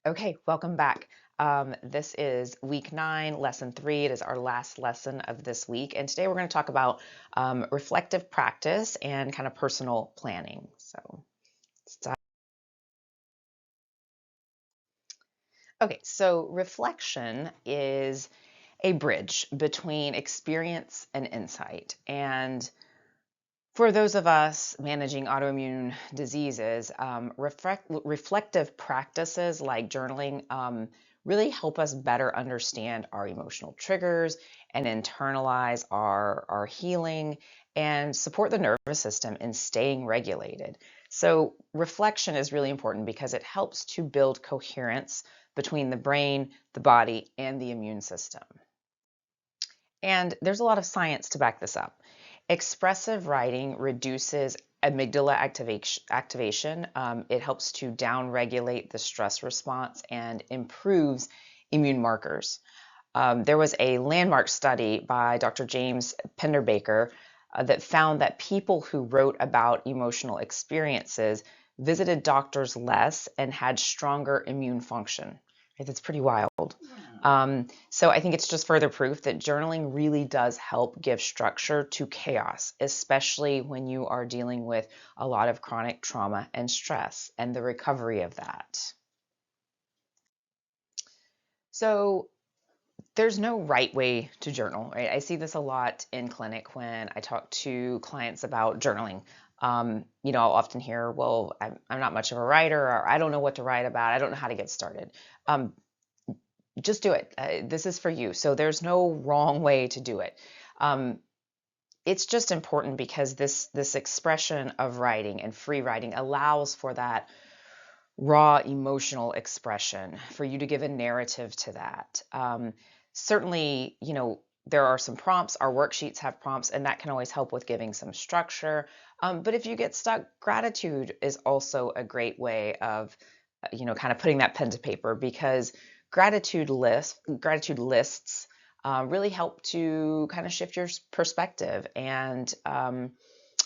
Okay, welcome back. This is week 9, lesson 3. It is our last lesson of this week. And today we're going to talk about reflective practice and kind of personal planning. So reflection is a bridge between experience and insight. And for those of us managing autoimmune diseases, reflective practices like journaling really help us better understand our emotional triggers and internalize our healing and support the nervous system in staying regulated. So, reflection is really important because it helps to build coherence between the brain, the body, and the immune system. And there's a lot of science to back this up. Expressive writing reduces amygdala activation. It helps to downregulate the stress response and improves immune markers. There was a landmark study by Dr. James Penderbaker that found that people who wrote about emotional experiences visited doctors less and had stronger immune function. That's pretty wild. So I think it's just further proof that journaling really does help give structure to chaos, especially when you are dealing with a lot of chronic trauma and stress and the recovery of that. So there's no right way to journal, right? I see this a lot in clinic when I talk to clients about journaling. I'll often hear, well, I'm not much of a writer, or I don't know what to write about. I don't know how to get started. Just do it. This is for you. So there's no wrong way to do it. It's just important because this expression of writing and free writing allows for that raw emotional expression, for you to give a narrative to that. Certainly, there are some prompts. Our worksheets have prompts, and that can always help with giving some structure. But if you get stuck, gratitude is also a great way of, kind of putting that pen to paper, because gratitude lists really help to kind of shift your perspective and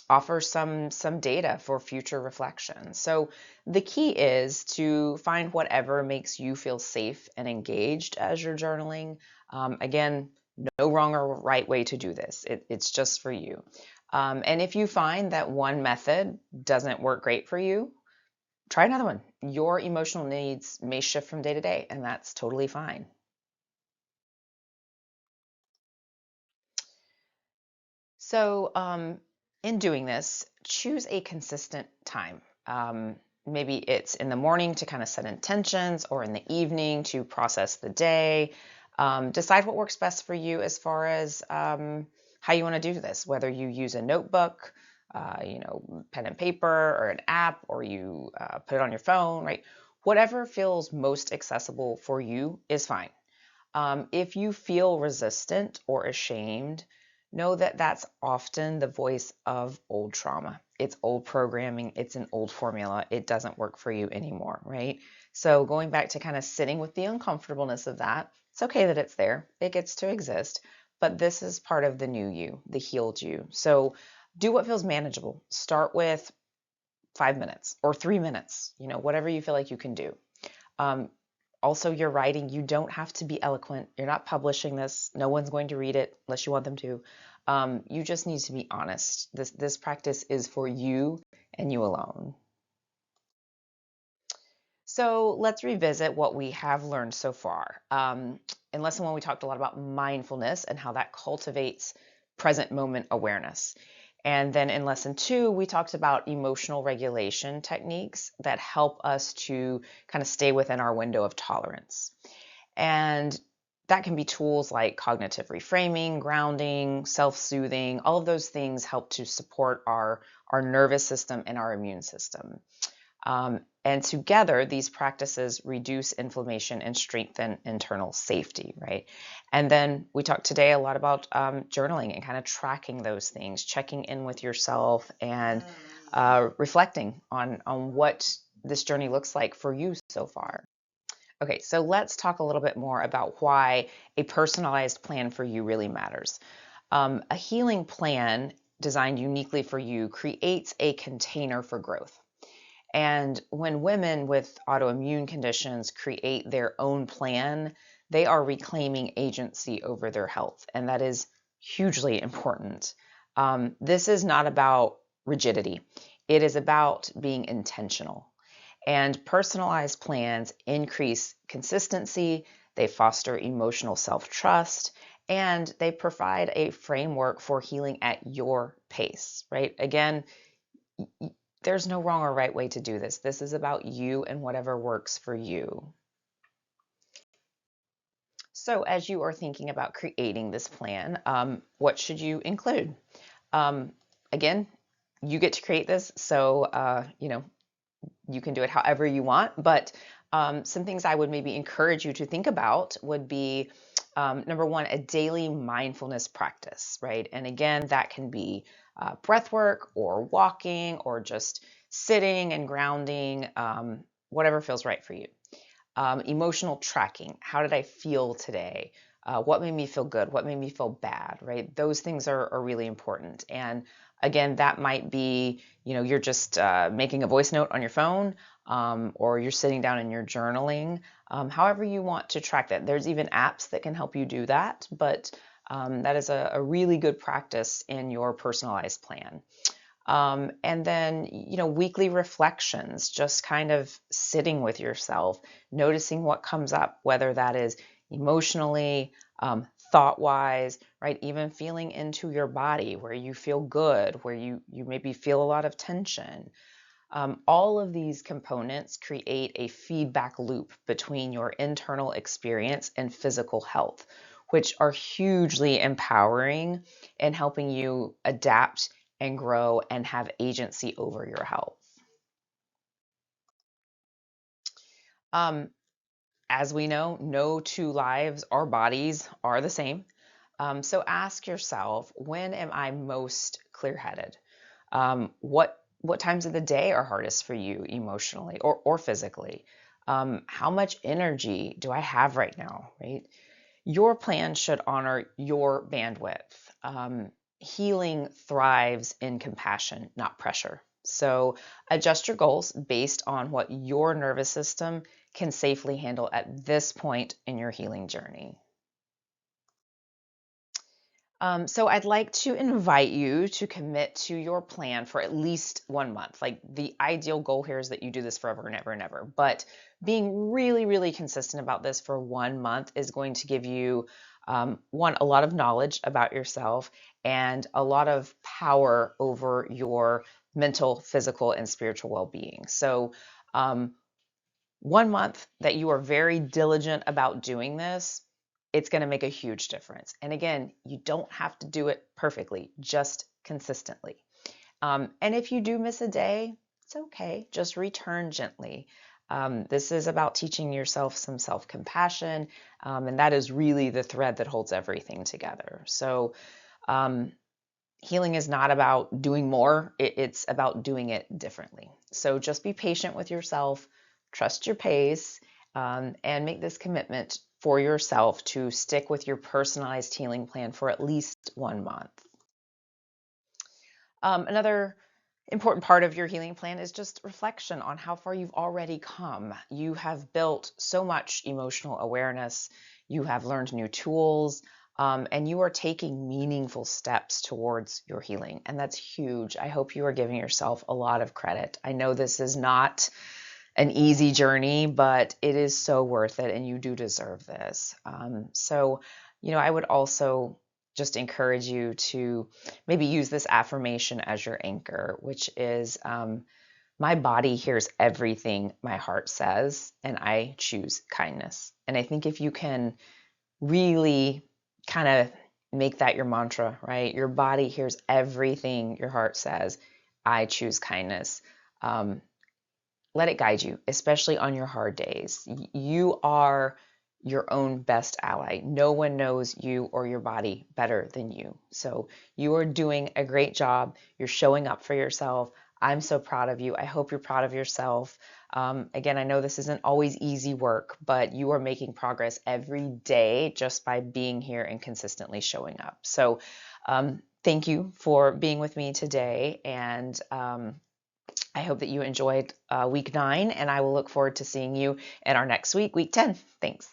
offer some data for future reflection. So the key is to find whatever makes you feel safe and engaged as you're journaling. Again, no wrong or right way to do this. It's just for you. And if you find that one method doesn't work great for you, try another one. Your emotional needs may shift from day to day, and that's totally fine. So, in doing this, choose a consistent time. Maybe it's in the morning to kind of set intentions, or in the evening to process the day. Decide what works best for you as far as how you want to do this, whether you use a notebook, pen and paper, or an app, or you put it on your phone, right? Whatever feels most accessible for you is fine. If you feel resistant or ashamed, know that that's often the voice of old trauma. It's old programming. It's an old formula. It doesn't work for you anymore, right? So going back to kind of sitting with the uncomfortableness of that, it's okay that it's there. It gets to exist. But this is part of the new you, the healed you. So do what feels manageable. Start with 5 minutes or 3 minutes, whatever you feel like you can do. Also, you're writing, you don't have to be eloquent. You're not publishing this. No one's going to read it unless you want them to. You just need to be honest. This practice is for you and you alone. So let's revisit what we have learned so far. In lesson 1, we talked a lot about mindfulness and how that cultivates present moment awareness. And then in lesson 2, we talked about emotional regulation techniques that help us to kind of stay within our window of tolerance. And that can be tools like cognitive reframing, grounding, self-soothing. All of those things help to support our nervous system and our immune system. And together, these practices reduce inflammation and strengthen internal safety, right? And then we talked today a lot about journaling and kind of tracking those things, checking in with yourself, and reflecting on what this journey looks like for you so far. Okay, so let's talk a little bit more about why a personalized plan for you really matters. A healing plan designed uniquely for you creates a container for growth. And when women with autoimmune conditions create their own plan, they are reclaiming agency over their health. And that is hugely important. This is not about rigidity, it is about being intentional. And personalized plans increase consistency, they foster emotional self trust, and they provide a framework for healing at your pace, right? Again, there's no wrong or right way to do this. This is about you and whatever works for you. So, as you are thinking about creating this plan, what should you include? Um, Again, you get to create this, so you can do it however you want. But some things I would maybe encourage you to think about would be number one, a daily mindfulness practice, right? And again, that can be breath work or walking or just sitting and grounding, whatever feels right for you. Emotional tracking. How did I feel today? What made me feel good? What made me feel bad, right? Those things are really important. And again, that might be, you're just making a voice note on your phone, or you're sitting down and you're journaling. However you want to track that. There's even apps that can help you do that, but that is a really good practice in your personalized plan. And then, weekly reflections, just kind of sitting with yourself, noticing what comes up, whether that is emotionally, thought wise, right? Even feeling into your body where you feel good, where you maybe feel a lot of tension. All of these components create a feedback loop between your internal experience and physical health, which are hugely empowering in helping you adapt and grow and have agency over your health. Um, as we know, no two lives or bodies are the same. So ask yourself, when am I most clear-headed? What times of the day are hardest for you emotionally or physically? How much energy do I have right now, right? Your plan should honor your bandwidth. Healing thrives in compassion, not pressure. So adjust your goals based on what your nervous system can safely handle at this point in your healing journey. So I'd like to invite you to commit to your plan for at least 1 month. Like, the ideal goal here is that you do this forever and ever and ever. But being really, really consistent about this for 1 month is going to give you, one, a lot of knowledge about yourself and a lot of power over your mental, physical, and spiritual well-being. So 1 month that you are very diligent about doing this, it's going to make a huge difference. And again, you don't have to do it perfectly, just consistently. And if you do miss a day, it's okay. Just return gently. This is about teaching yourself some self compassion, and that is really the thread that holds everything together. So, um, healing is not about doing more, it's about doing it differently. So just be patient with yourself, trust your pace, and make this commitment for yourself to stick with your personalized healing plan for at least 1 month. Another important part of your healing plan is just reflection on how far you've already come. You have built so much emotional awareness, you have learned new tools, and you are taking meaningful steps towards your healing. And that's huge. I hope you are giving yourself a lot of credit. I know this is not an easy journey, but it is so worth it, and you do deserve this. I would also just encourage you to maybe use this affirmation as your anchor, which is, my body hears everything my heart says, and I choose kindness. And I think if you can really kind of make that your mantra, right? Your body hears everything your heart says, I choose kindness. Let it guide you, especially on your hard days. You are your own best ally. No one knows you or your body better than you. So you are doing a great job. You're showing up for yourself. I'm so proud of you. I hope you're proud of yourself. Again, I know this isn't always easy work, but you are making progress every day just by being here and consistently showing up. So thank you for being with me today. And I hope that you enjoyed week 9, and I will look forward to seeing you in our next week, week 10. Thanks.